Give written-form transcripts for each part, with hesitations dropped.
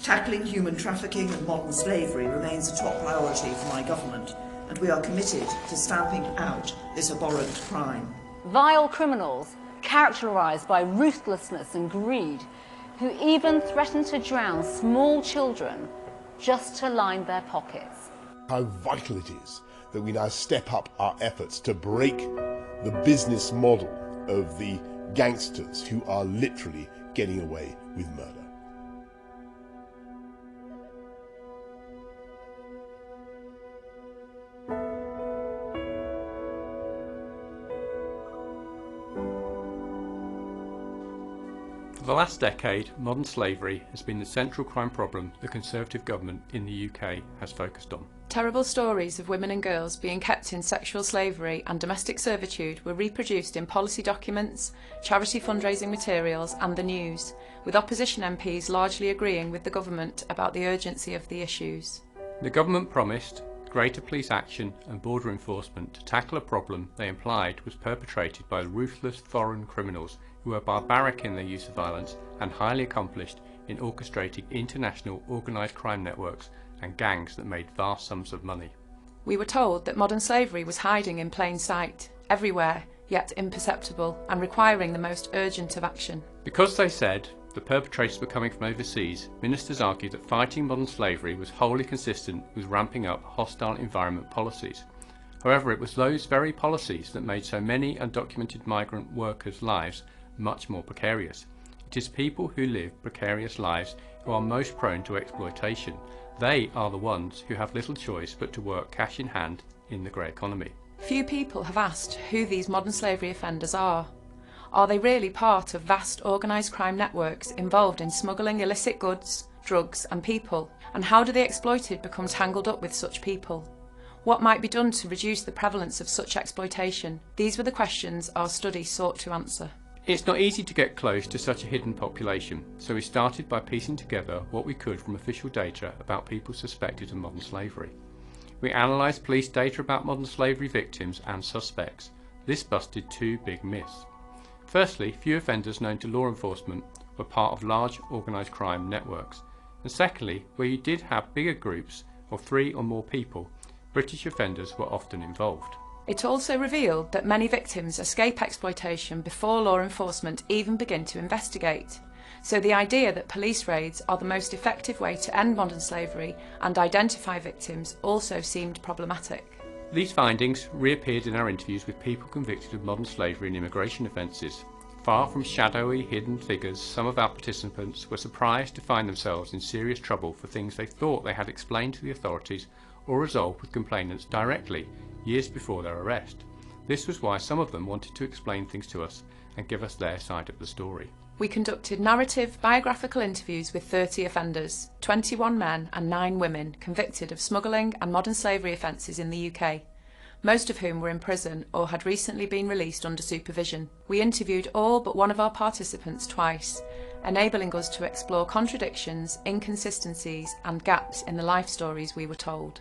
Tackling human trafficking and modern slavery remains a top priority for my government, and we are committed to stamping out this abhorrent crime. Vile criminals, characterised by ruthlessness and greed, who even threaten to drown small children just to line their pockets. How vital it is that we now step up our efforts to break the business model of the gangsters who are literally getting away with murder. For the last decade, modern slavery has been the central crime problem the Conservative government in the UK has focused on. Terrible stories of women and girls being kept in sexual slavery and domestic servitude were reproduced in policy documents, charity fundraising materials and the news, with opposition MPs largely agreeing with the government about the urgency of the issues. The government promised greater police action and border enforcement to tackle a problem they implied was perpetrated by ruthless foreign criminals who are barbaric in their use of violence and highly accomplished in orchestrating international organised crime networks and gangs that made vast sums of money. We were told that modern slavery was hiding in plain sight, everywhere, yet imperceptible, and requiring the most urgent of action. Because they said the perpetrators were coming from overseas, ministers argued that fighting modern slavery was wholly consistent with ramping up hostile environment policies. However, it was those very policies that made so many undocumented migrant workers' lives much more precarious. It is people who live precarious lives who are most prone to exploitation. They are the ones who have little choice but to work cash in hand in the grey economy. Few people have asked who these modern slavery offenders are. Are they really part of vast organised crime networks involved in smuggling illicit goods, drugs and people? And how do the exploited become tangled up with such people? What might be done to reduce the prevalence of such exploitation? These were the questions our study sought to answer. It's not easy to get close to such a hidden population, so we started by piecing together what we could from official data about people suspected of modern slavery. We analysed police data about modern slavery victims and suspects. This busted two big myths. Firstly, few offenders known to law enforcement were part of large organised crime networks. And secondly, where you did have bigger groups of 3 or more people, British offenders were often involved. It also revealed that many victims escape exploitation before law enforcement even begin to investigate. So the idea that police raids are the most effective way to end modern slavery and identify victims also seemed problematic. These findings reappeared in our interviews with people convicted of modern slavery and immigration offences. Far from shadowy, hidden figures, some of our participants were surprised to find themselves in serious trouble for things they thought they had explained to the authorities or resolved with complainants directly, years before their arrest. This was why some of them wanted to explain things to us and give us their side of the story. We conducted narrative biographical interviews with 30 offenders, 21 men and 9 women convicted of smuggling and modern slavery offences in the UK, most of whom were in prison or had recently been released under supervision. We interviewed all but one of our participants twice, enabling us to explore contradictions, inconsistencies and gaps in the life stories we were told.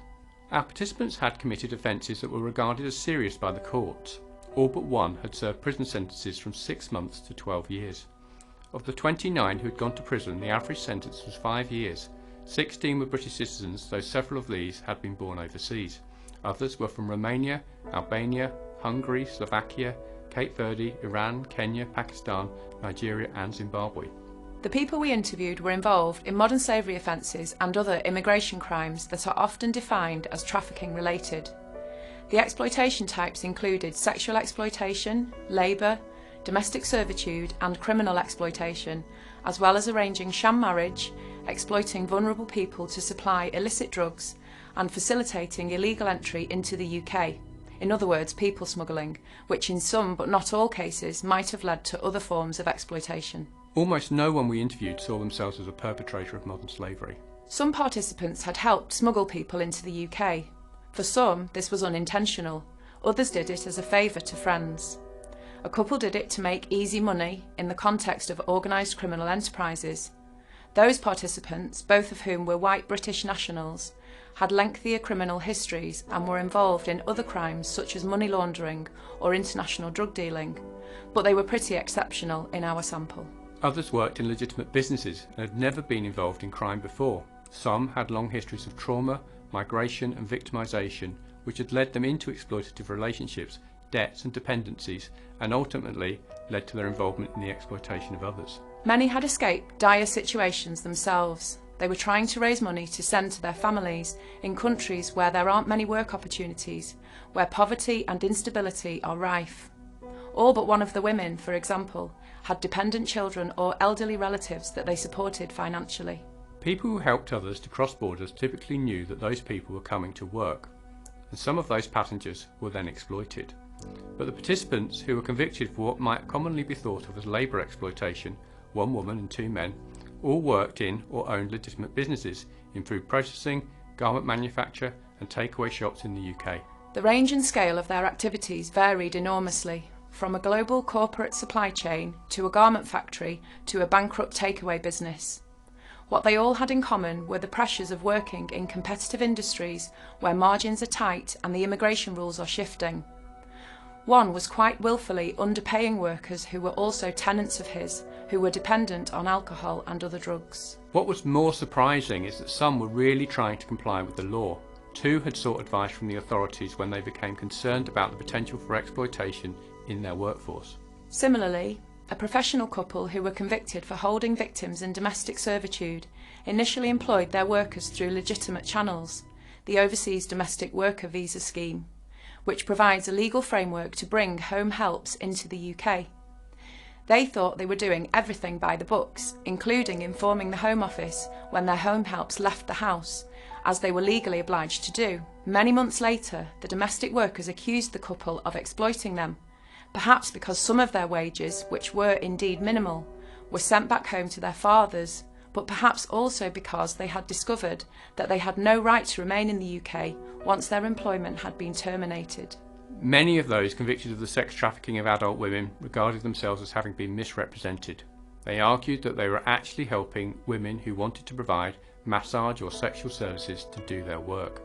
Our participants had committed offences that were regarded as serious by the courts. All but one had served prison sentences from 6 months to 12 years. Of the 29 who had gone to prison, the average sentence was 5 years. 16 were British citizens, though several of these had been born overseas. Others were from Romania, Albania, Hungary, Slovakia, Cape Verde, Iran, Kenya, Pakistan, Nigeria and Zimbabwe. The people we interviewed were involved in modern slavery offences and other immigration crimes that are often defined as trafficking related. The exploitation types included sexual exploitation, labour, domestic servitude and criminal exploitation, as well as arranging sham marriage, exploiting vulnerable people to supply illicit drugs and facilitating illegal entry into the UK. In other words, people smuggling, which in some but not all cases might have led to other forms of exploitation. Almost no one we interviewed saw themselves as a perpetrator of modern slavery. Some participants had helped smuggle people into the UK. For some, this was unintentional. Others did it as a favour to friends. A couple did it to make easy money in the context of organised criminal enterprises. Those participants, both of whom were white British nationals, had lengthier criminal histories and were involved in other crimes such as money laundering or international drug dealing, but they were pretty exceptional in our sample. Others worked in legitimate businesses and had never been involved in crime before. Some had long histories of trauma, migration and victimisation, which had led them into exploitative relationships, debts and dependencies, and ultimately led to their involvement in the exploitation of others. Many had escaped dire situations themselves. They were trying to raise money to send to their families in countries where there aren't many work opportunities, where poverty and instability are rife. All but one of the women, for example, had dependent children or elderly relatives that they supported financially. People who helped others to cross borders typically knew that those people were coming to work, and some of those passengers were then exploited. But the participants who were convicted for what might commonly be thought of as labour exploitation, one woman and two men, all worked in or owned legitimate businesses in food processing, garment manufacture and takeaway shops in the UK. The range and scale of their activities varied enormously, from a global corporate supply chain to a garment factory to a bankrupt takeaway business. What they all had in common were the pressures of working in competitive industries where margins are tight and the immigration rules are shifting. One was quite willfully underpaying workers who were also tenants of his, who were dependent on alcohol and other drugs. What was more surprising is that some were really trying to comply with the law. Two had sought advice from the authorities when they became concerned about the potential for exploitation in their workforce. Similarly, a professional couple who were convicted for holding victims in domestic servitude initially employed their workers through legitimate channels, the Overseas Domestic Worker Visa Scheme, which provides a legal framework to bring home helps into the UK. They thought they were doing everything by the books, including informing the Home Office when their home helps left the house, as they were legally obliged to do. Many months later, the domestic workers accused the couple of exploiting them, perhaps because some of their wages, which were indeed minimal, were sent back home to their fathers, but perhaps also because they had discovered that they had no right to remain in the UK once their employment had been terminated. Many of those convicted of the sex trafficking of adult women regarded themselves as having been misrepresented. They argued that they were actually helping women who wanted to provide massage or sexual services to do their work.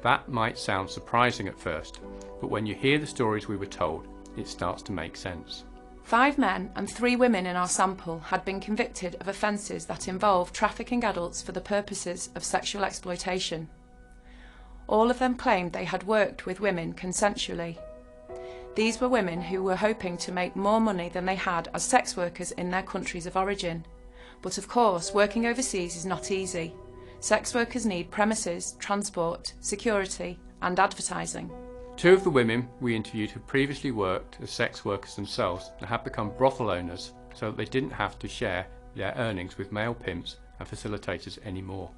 That might sound surprising at first, but when you hear the stories we were told, it starts to make sense. 5 men and 3 women in our sample had been convicted of offences that involved trafficking adults for the purposes of sexual exploitation. All of them claimed they had worked with women consensually. These were women who were hoping to make more money than they had as sex workers in their countries of origin. But of course, working overseas is not easy. Sex workers need premises, transport, security and advertising. 2 of the women we interviewed had previously worked as sex workers themselves and had become brothel owners so that they didn't have to share their earnings with male pimps and facilitators anymore.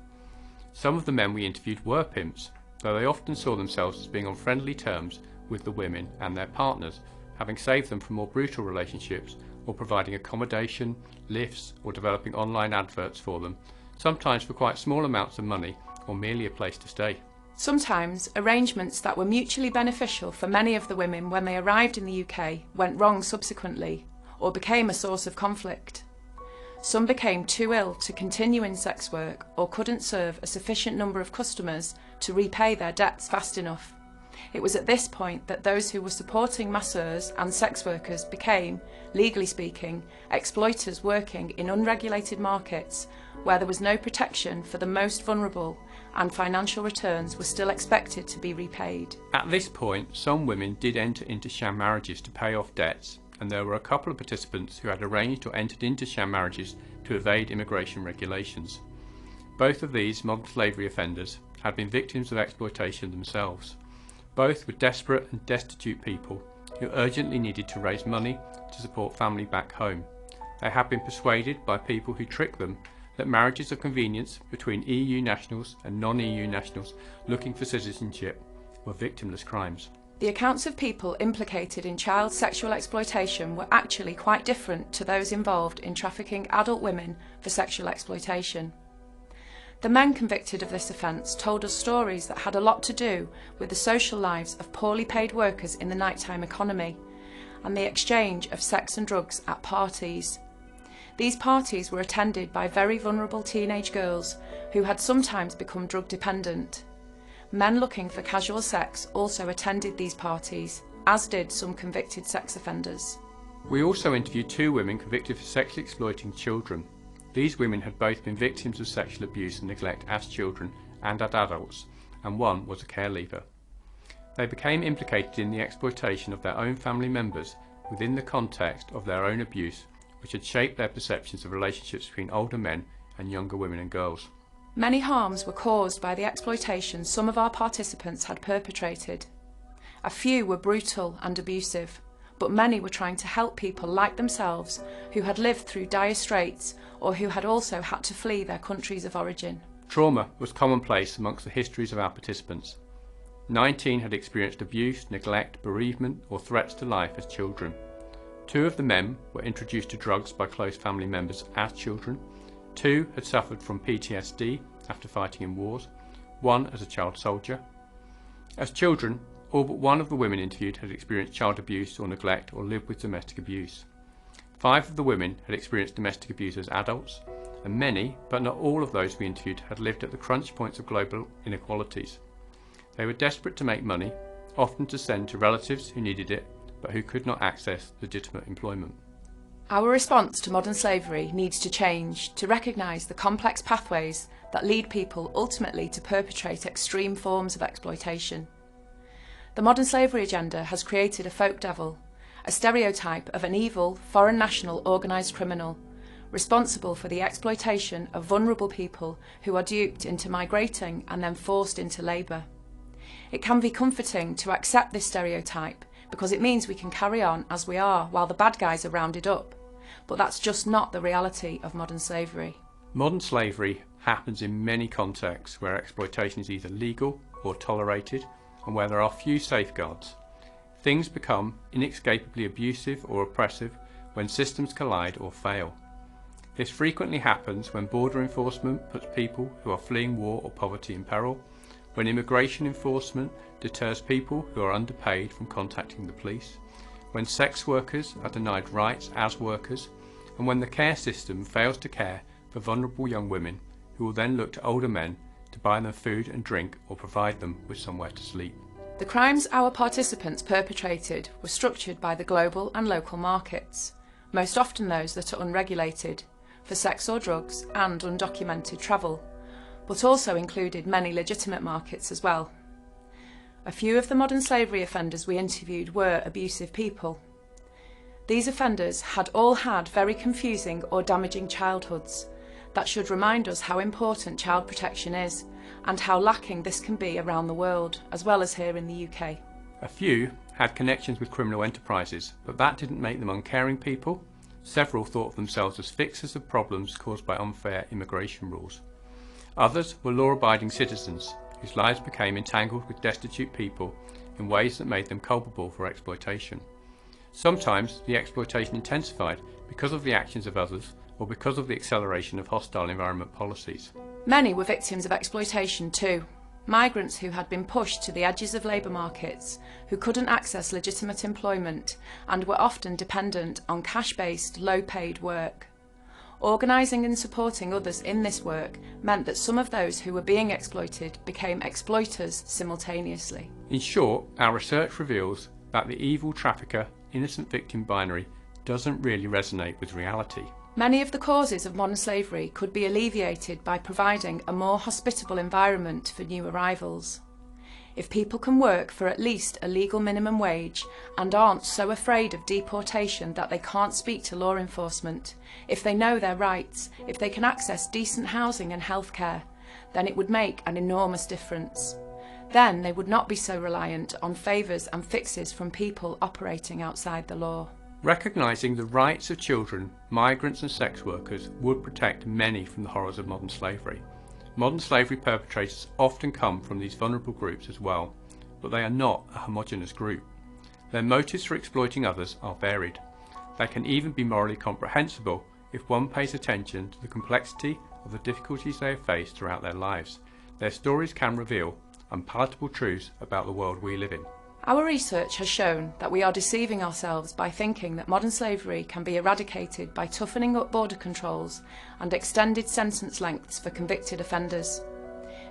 Some of the men we interviewed were pimps, though they often saw themselves as being on friendly terms with the women and their partners, having saved them from more brutal relationships or providing accommodation, lifts or developing online adverts for them, sometimes for quite small amounts of money or merely a place to stay. Sometimes arrangements that were mutually beneficial for many of the women when they arrived in the UK went wrong subsequently or became a source of conflict. Some became too ill to continue in sex work or couldn't serve a sufficient number of customers to repay their debts fast enough. It was at this point that those who were supporting masseurs and sex workers became, legally speaking, exploiters working in unregulated markets where there was no protection for the most vulnerable and financial returns were still expected to be repaid. At this point, some women did enter into sham marriages to pay off debts, and there were a couple of participants who had arranged or entered into sham marriages to evade immigration regulations. Both of these modern slavery offenders had been victims of exploitation themselves. Both were desperate and destitute people who urgently needed to raise money to support family back home. They had been persuaded by people who tricked them that marriages of convenience between EU nationals and non-EU nationals looking for citizenship were victimless crimes. The accounts of people implicated in child sexual exploitation were actually quite different to those involved in trafficking adult women for sexual exploitation. The men convicted of this offence told us stories that had a lot to do with the social lives of poorly paid workers in the nighttime economy and the exchange of sex and drugs at parties. These parties were attended by very vulnerable teenage girls who had sometimes become drug dependent. Men looking for casual sex also attended these parties, as did some convicted sex offenders. We also interviewed 2 women convicted for sexually exploiting children. These women had both been victims of sexual abuse and neglect as children and as adults, and one was a care leaver. They became implicated in the exploitation of their own family members within the context of their own abuse, which had shaped their perceptions of relationships between older men and younger women and girls. Many harms were caused by the exploitation some of our participants had perpetrated. A few were brutal and abusive, but many were trying to help people like themselves who had lived through dire straits or who had also had to flee their countries of origin. Trauma was commonplace amongst the histories of our participants. 19 had experienced abuse, neglect, bereavement or threats to life as children. 2 of the men were introduced to drugs by close family members as children. 2 had suffered from PTSD after fighting in wars. 1 as a child soldier. As children, all but 1 of the women interviewed had experienced child abuse or neglect or lived with domestic abuse. 5 of the women had experienced domestic abuse as adults, and many, but not all of those we interviewed had lived at the crunch points of global inequalities. They were desperate to make money, often to send to relatives who needed it, but who could not access legitimate employment. Our response to modern slavery needs to change to recognise the complex pathways that lead people ultimately to perpetrate extreme forms of exploitation. The modern slavery agenda has created a folk devil, a stereotype of an evil, foreign national organised criminal, responsible for the exploitation of vulnerable people who are duped into migrating and then forced into labour. It can be comforting to accept this stereotype because it means we can carry on as we are while the bad guys are rounded up. But that's just not the reality of modern slavery. Modern slavery happens in many contexts where exploitation is either legal or tolerated, and where there are few safeguards. Things become inescapably abusive or oppressive when systems collide or fail. This frequently happens when border enforcement puts people who are fleeing war or poverty in peril, when immigration enforcement deters people who are underpaid from contacting the police, when sex workers are denied rights as workers, and when the care system fails to care for vulnerable young women who will then look to older men to buy them food and drink or provide them with somewhere to sleep. The crimes our participants perpetrated were structured by the global and local markets, most often those that are unregulated, for sex or drugs and undocumented travel, but also included many legitimate markets as well. A few of the modern slavery offenders we interviewed were abusive people. These offenders had all had very confusing or damaging childhoods that should remind us how important child protection is and how lacking this can be around the world, as well as here in the UK. A few had connections with criminal enterprises, but that didn't make them uncaring people. Several thought of themselves as fixers of problems caused by unfair immigration rules. Others were law-abiding citizens whose lives became entangled with destitute people in ways that made them culpable for exploitation. Sometimes the exploitation intensified because of the actions of others or because of the acceleration of hostile environment policies. Many were victims of exploitation too. Migrants who had been pushed to the edges of labour markets, who couldn't access legitimate employment and were often dependent on cash-based, low-paid work. Organising and supporting others in this work meant that some of those who were being exploited became exploiters simultaneously. In short, our research reveals that the evil trafficker, innocent victim binary doesn't really resonate with reality. Many of the causes of modern slavery could be alleviated by providing a more hospitable environment for new arrivals. If people can work for at least a legal minimum wage and aren't so afraid of deportation that they can't speak to law enforcement, if they know their rights, if they can access decent housing and healthcare, then it would make an enormous difference. Then they would not be so reliant on favours and fixes from people operating outside the law. Recognising the rights of children, migrants and sex workers would protect many from the horrors of modern slavery. Modern slavery perpetrators often come from these vulnerable groups as well, but they are not a homogeneous group. Their motives for exploiting others are varied. They can even be morally comprehensible if one pays attention to the complexity of the difficulties they have faced throughout their lives. Their stories can reveal unpalatable truths about the world we live in. Our research has shown that we are deceiving ourselves by thinking that modern slavery can be eradicated by toughening up border controls and extended sentence lengths for convicted offenders.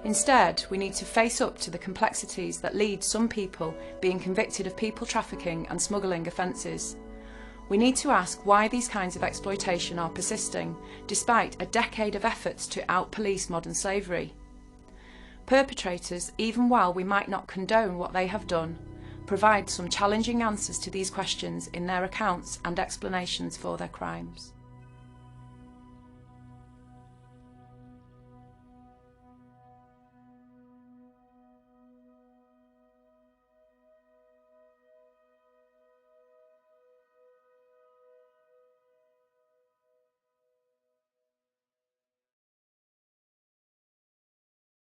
Instead, we need to face up to the complexities that lead some people being convicted of people trafficking and smuggling offences. We need to ask why these kinds of exploitation are persisting, despite a decade of efforts to out-police modern slavery. Perpetrators, even while we might not condone what they have done, provide some challenging answers to these questions in their accounts and explanations for their crimes.